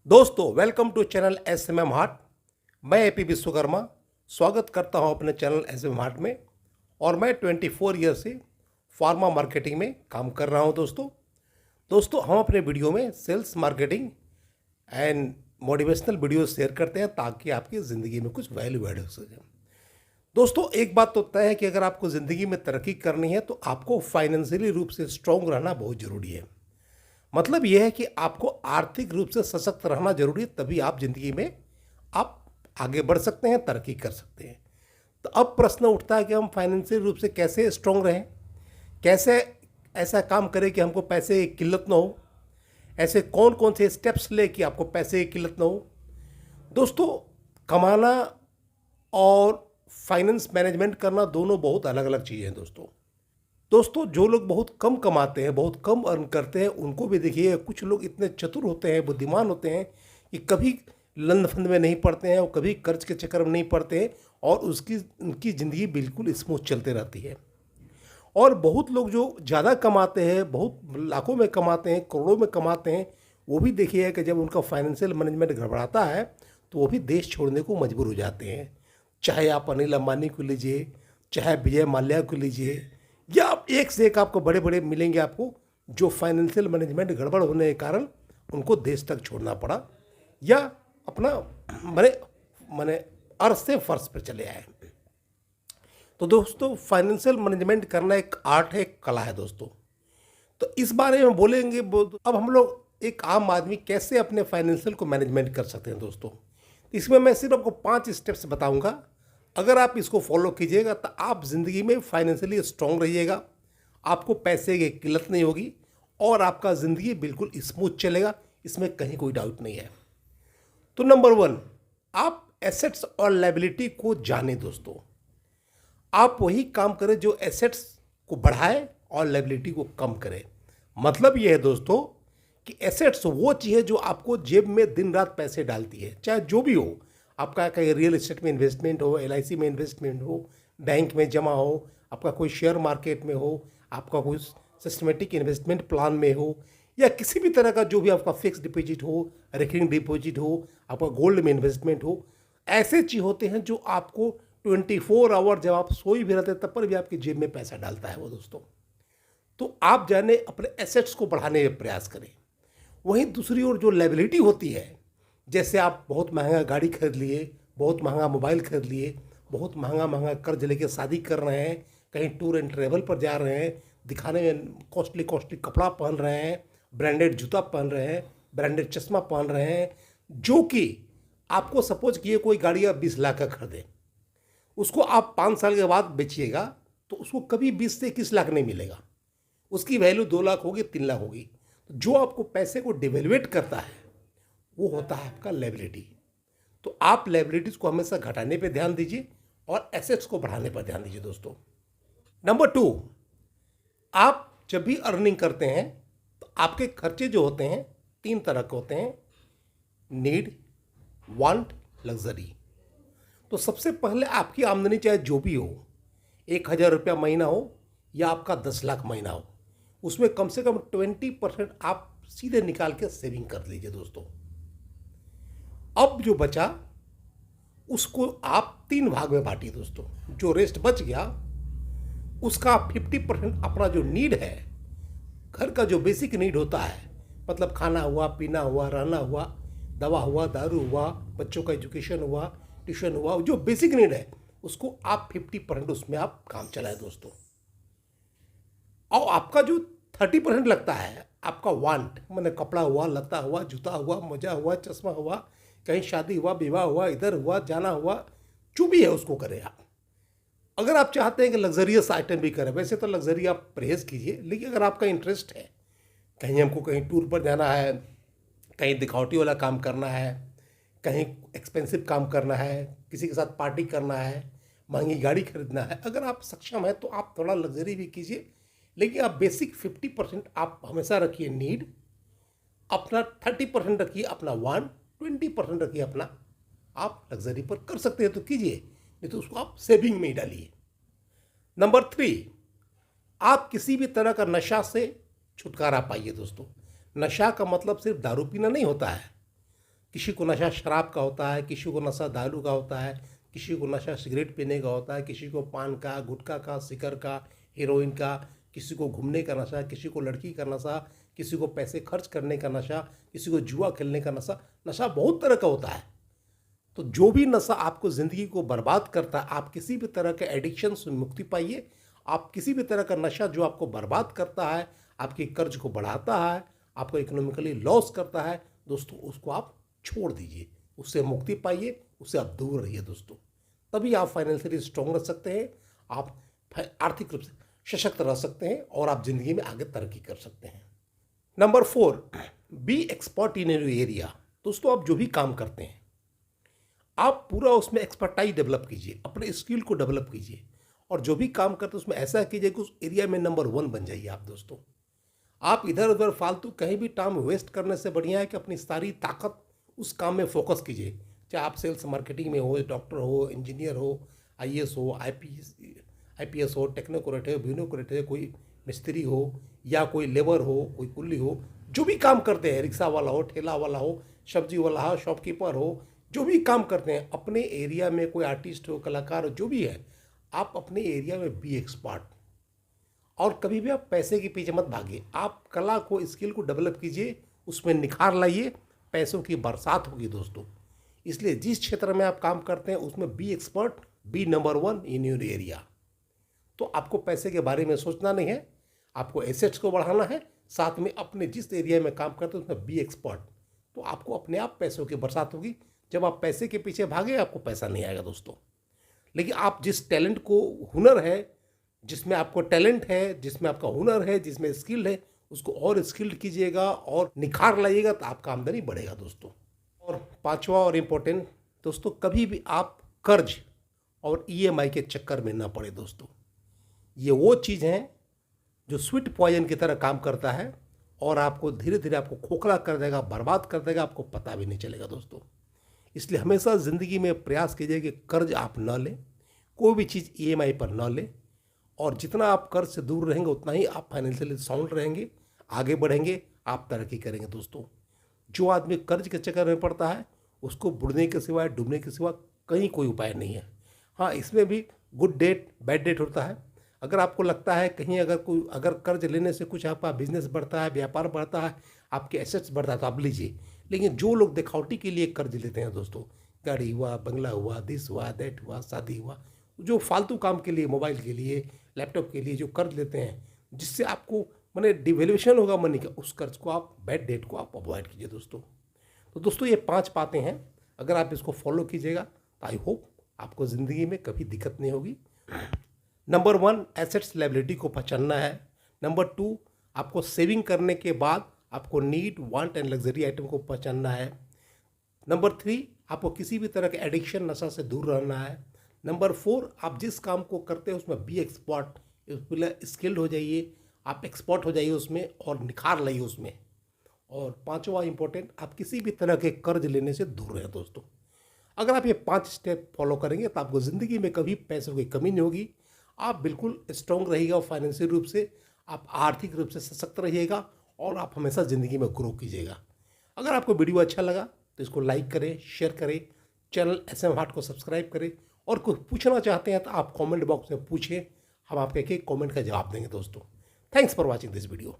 दोस्तों welcome to channel SMM heart. मैं AP Vishwakarma स्वागत करता हूं अपने चैनल एसएमएम हार्ट में। और मैं 24 ईयर से फार्मा मार्केटिंग में काम कर रहा हूं। दोस्तों हम अपने वीडियो में sales marketing and motivational video share करते हैं ताकि आपकी ज़िंदगी में कुछ वैल्यू ऐड हो सके। दोस्तों एक बात तो तय है कि अगर आपको ज़िंदगी में तरक्की करनी है तो आपको फाइनेंशियली रूप से स्ट्रांग रहना बहुत ज़रूरी है। मतलब यह है कि आपको आर्थिक रूप से सशक्त रहना जरूरी है, तभी आप जिंदगी में आप आगे बढ़ सकते हैं, तरक्की कर सकते हैं। तो अब प्रश्न उठता है कि हम फाइनेंशियल रूप से कैसे स्ट्रांग रहें, कैसे ऐसा काम करें कि हमको पैसे की किल्लत ना हो, ऐसे कौन कौन से स्टेप्स ले कि आपको पैसे की किल्लत ना हो। दोस्तों कमाना और फाइनेंस मैनेजमेंट करना दोनों बहुत अलग अलग चीज़ें हैं। दोस्तों जो लोग बहुत कम कमाते हैं, बहुत कम अर्न करते हैं, उनको भी देखिए कुछ लोग इतने चतुर होते हैं, बुद्धिमान होते हैं कि कभी लंद फंद में नहीं पड़ते हैं और कभी कर्ज के चक्कर में नहीं पड़ते हैं और उनकी ज़िंदगी बिल्कुल स्मूथ चलते रहती है। और बहुत लोग जो ज़्यादा कमाते हैं, बहुत लाखों में कमाते हैं, करोड़ों में कमाते हैं, वो भी देखिए कि जब उनका फाइनेंशियल मैनेजमेंट गड़बड़ाता है तो वो भी देश छोड़ने को मजबूर हो जाते हैं। चाहे आप अनिल अंबानी को लीजिए, चाहे विजय माल्या को लीजिए, या आप एक से एक आपको बड़े बड़े मिलेंगे आपको जो फाइनेंशियल मैनेजमेंट गड़बड़ होने के कारण उनको देश तक छोड़ना पड़ा या अपना मने मने अर्थ से फर्श पर चले आए। तो दोस्तों फाइनेंशियल मैनेजमेंट करना एक आर्ट है, एक कला है दोस्तों। तो इस बारे में बोलेंगे। अब हम लोग एक आम आदमी कैसे अपने फाइनेंशियल को मैनेजमेंट कर सकते हैं दोस्तों। इसमें मैं सिर्फ आपको 5 स्टेप्स बताऊंगा। अगर आप इसको फॉलो कीजिएगा तो आप ज़िंदगी में फाइनेंशियली स्ट्रांग रहिएगा, आपको पैसे की किल्लत नहीं होगी और आपका ज़िंदगी बिल्कुल स्मूथ चलेगा, इसमें कहीं कोई डाउट नहीं है। तो नंबर 1, आप एसेट्स और लायबिलिटी को जानें दोस्तों। आप वही काम करें जो एसेट्स को बढ़ाए और लायबिलिटी को कम करे। मतलब यह है दोस्तों कि एसेट्स वो चीज़ है जो आपको जेब में दिन रात पैसे डालती है, चाहे जो भी हो। आपका कहीं रियल एस्टेट में इन्वेस्टमेंट हो, एलआईसी में इन्वेस्टमेंट हो, बैंक में जमा हो, आपका कोई शेयर मार्केट में हो, आपका कोई सिस्टमेटिक इन्वेस्टमेंट प्लान में हो, या किसी भी तरह का जो भी आपका फिक्स डिपॉजिट हो, रिकरिंग डिपॉजिट हो, आपका गोल्ड में इन्वेस्टमेंट हो, ऐसे चीज़ होते हैं जो आपको 24 आवर जब आप सोई भी रहते हैं तब पर भी आपकी जेब में पैसा डालता है वो दोस्तों। तो आप जाने अपने एसेट्स को बढ़ाने का प्रयास करें। वहीं दूसरी ओर जो लायबिलिटी होती है, जैसे आप बहुत महंगा गाड़ी खरीद लिए, बहुत महंगा मोबाइल खरीद लिए, बहुत महंगा कर्ज लेके शादी कर रहे हैं, कहीं टूर एंड ट्रैवल पर जा रहे हैं, दिखाने में कॉस्टली कपड़ा पहन रहे हैं, ब्रांडेड जूता पहन रहे हैं, ब्रांडेड चश्मा पहन रहे हैं, जो कि आपको सपोज किए कोई गाड़ी आप 20 लाख का खरीदें, उसको आप 5 साल के बाद बेचिएगा तो उसको कभी 20 से 21 लाख नहीं मिलेगा, उसकी वैल्यू 2 लाख होगी, 3 लाख होगी। तो जो आपको पैसे को डिवेल्युएट करता है वो होता है आपका लायबिलिटी। तो आप लायबिलिटीज़ को हमेशा घटाने पे ध्यान दीजिए और एसेट्स को बढ़ाने पर ध्यान दीजिए दोस्तों। नंबर 2, आप जब भी अर्निंग करते हैं तो आपके खर्चे जो होते हैं 3 तरह के होते हैं: नीड, वांट, लग्जरी। तो सबसे पहले आपकी आमदनी चाहे जो भी हो, 1,000 रुपया महीना हो या आपका 10 लाख महीना हो, उसमें कम से कम 20% आप सीधे निकाल के सेविंग कर लीजिए दोस्तों। अब जो बचा उसको आप 3 भाग में बांटिए दोस्तों। जो रेस्ट बच गया उसका 50% अपना जो नीड है, घर का जो बेसिक नीड होता है, मतलब खाना हुआ, पीना हुआ, रहना हुआ, दवा हुआ, दारू हुआ, बच्चों का एजुकेशन हुआ, ट्यूशन हुआ, जो बेसिक नीड है उसको आप 50% उसमें आप काम चलाएं दोस्तों। और आपका जो 30% लगता है, आपका वांट मैंने कपड़ा हुआ, लता हुआ, जूता हुआ, मोजा हुआ, चश्मा हुआ, कहीं शादी हुआ, विवाह हुआ, इधर हुआ, जाना हुआ, जो भी है उसको करें आप। अगर आप चाहते हैं कि लग्जरियस आइटम भी करें, वैसे तो लग्जरी आप परहेज़ कीजिए, लेकिन अगर आपका इंटरेस्ट है कहीं हमको कहीं टूर पर जाना है, कहीं दिखावटी वाला काम करना है, कहीं एक्सपेंसिव काम करना है, किसी के साथ पार्टी करना है, महंगी गाड़ी खरीदना है, अगर आप सक्षम हैं तो आप थोड़ा लग्जरी भी कीजिए, लेकिन आप बेसिक 50% आप हमेशा रखिए नीड, अपना 30% रखिए अपना वांट, 20% रखिए अपना आप लग्जरी पर कर सकते हैं तो कीजिए, नहीं तो उसको आप सेविंग में ही डालिए। नंबर 3, आप किसी भी तरह का नशा से छुटकारा पाइए दोस्तों। नशा का मतलब सिर्फ दारू पीना नहीं होता है। किसी को नशा शराब का होता है, किसी को नशा दारू का होता है, किसी को नशा सिगरेट पीने का होता है, किसी को पान का, गुटखा का, सिगर का, हेरोइन का, किसी को घूमने का नशा, किसी को लड़की का नशा, किसी को पैसे खर्च करने का नशा, किसी को जुआ खेलने का नशा। नशा बहुत तरह का होता है। तो जो भी नशा आपको ज़िंदगी को बर्बाद करता है, आप किसी भी तरह के एडिक्शन से मुक्ति पाइए। आप किसी भी तरह का नशा जो आपको बर्बाद करता है, आपके कर्ज को बढ़ाता है, आपको इकोनॉमिकली लॉस करता है, दोस्तों उसको आप छोड़ दीजिए, उससे मुक्ति पाइए, उससे आप दूर रहिए दोस्तों। तभी आप फाइनेंशियली स्ट्रॉन्ग रह सकते हैं, आप आर्थिक रूप से सशक्त रह सकते हैं और आप ज़िंदगी में आगे तरक्की कर सकते हैं। Number 4, be expert in your area. दोस्तों आप जो भी काम करते हैं, आप पूरा उसमें एक्सपर्टाइज डेवलप कीजिए, अपने स्किल को डेवलप कीजिए और जो भी काम करते हैं उसमें ऐसा कीजिए कि उस एरिया में नंबर 1 बन जाइए आप दोस्तों। आप इधर उधर फालतू कहीं भी टाइम वेस्ट करने से बढ़िया है कि अपनी सारी ताकत उस काम में फोकस कीजिए। चाहे आप सेल्स मार्केटिंग में हो, डॉक्टर हो, इंजीनियर हो, आईएएस हो, आईपीएस हो, टेक्नोक्रेट हो, ब्यूरोक्रेट हो, कोई मिस्त्री हो या कोई लेबर हो, कोई कुल्ली हो, जो भी काम करते हैं, रिक्शा वाला हो, ठेला वाला हो, सब्जी वाला हो, शॉपकीपर हो, जो भी काम करते हैं, अपने एरिया में कोई आर्टिस्ट हो, कलाकार हो, जो भी है, आप अपने एरिया में बी एक्सपर्ट। और कभी भी आप पैसे के पीछे मत भागिए, आप कला को, स्किल को डेवलप कीजिए, उसमें निखार लाइए, पैसों की बरसात होगी दोस्तों। इसलिए जिस क्षेत्र में आप काम करते हैं उसमें be expert, be number 1 in your area. तो आपको पैसे के बारे में सोचना नहीं है, आपको एसेट्स को बढ़ाना है, साथ में अपने जिस एरिया में काम करते हैं उसमें बी एक्सपर्ट। तो आपको अपने आप पैसों की बरसात होगी। जब आप पैसे के पीछे भागे आपको पैसा नहीं आएगा दोस्तों। लेकिन आप जिस टैलेंट को, हुनर है, जिसमें आपको टैलेंट है, जिसमें आपका हुनर है, जिसमें स्किल है, उसको और स्किल्ड कीजिएगा और निखार लाइएगा तो आपका आमदनी बढ़ेगा दोस्तों। और 5वां और इम्पोर्टेंट दोस्तों, कभी भी आप कर्ज और ईएमआई के चक्कर में ना पड़े दोस्तों। ये वो चीज़ हैं जो स्वीट पॉइजन की तरह काम करता है और आपको धीरे धीरे आपको खोखला कर देगा, बर्बाद कर देगा, आपको पता भी नहीं चलेगा दोस्तों। इसलिए हमेशा ज़िंदगी में प्रयास कीजिए कि कर्ज आप न लें, कोई भी चीज़ ईएमआई पर न लें। और जितना आप कर्ज से दूर रहेंगे उतना ही आप फाइनेंशियली साउंड रहेंगे, आगे बढ़ेंगे, आप तरक्की करेंगे दोस्तों। जो आदमी कर्ज के चक्कर में पड़ता है उसको बुड़ने के सिवाय, डूबने के सिवा कहीं कोई उपाय नहीं है। हाँ, इसमें भी गुड डेट बैड डेट होता है। अगर आपको लगता है कहीं अगर कर्ज लेने से कुछ आपका बिजनेस बढ़ता है, व्यापार बढ़ता है, आपके एसेट्स बढ़ता है तो आप लीजिए। लेकिन जो लोग दिखावटी के लिए कर्ज लेते हैं दोस्तों, गाड़ी हुआ, बंगला हुआ, दिस हुआ, दैट हुआ, शादी हुआ, जो फालतू काम के लिए, मोबाइल के लिए, लैपटॉप के लिए जो कर्ज लेते हैं, जिससे आपको माने डिवेल्यूशन होगा मनी का, उस कर्ज को आप, बैड डेट को आप अवॉइड कीजिए दोस्तों। तो दोस्तों ये 5 बातें हैं, अगर आप इसको फॉलो कीजिएगा तो आई होप आपको ज़िंदगी में कभी दिक्कत नहीं होगी। नंबर 1, एसेट्स लायबिलिटी को पहचानना है। नंबर 2, आपको सेविंग करने के बाद आपको need, want and luxury item को पहचानना है। नंबर 3, आपको किसी भी तरह के एडिक्शन, नशा से दूर रहना है। नंबर 4, आप जिस काम को करते हैं उसमें बी एक्सपर्ट, स्किल्ड हो जाइए, आप एक्सपर्ट हो जाइए उसमें और निखार लाइए उसमें। और 5वां इंपॉर्टेंट, आप किसी भी तरह के कर्ज लेने से दूर रहें दोस्तों। अगर आप ये 5 स्टेप फॉलो करेंगे तो आपको ज़िंदगी में कभी पैसों की कमी नहीं होगी। आप बिल्कुल स्ट्रॉन्ग रहिएगा फाइनेंशियल रूप से, आप आर्थिक रूप से सशक्त रहिएगा और आप हमेशा ज़िंदगी में ग्रो कीजिएगा। अगर आपको वीडियो अच्छा लगा तो इसको लाइक करें, शेयर करें, चैनल SM हार्ट को सब्सक्राइब करें और कुछ पूछना चाहते हैं तो आप कमेंट बॉक्स में पूछें, हम आपके एक एक कमेंट का जवाब देंगे दोस्तों। Thanks for watching this video.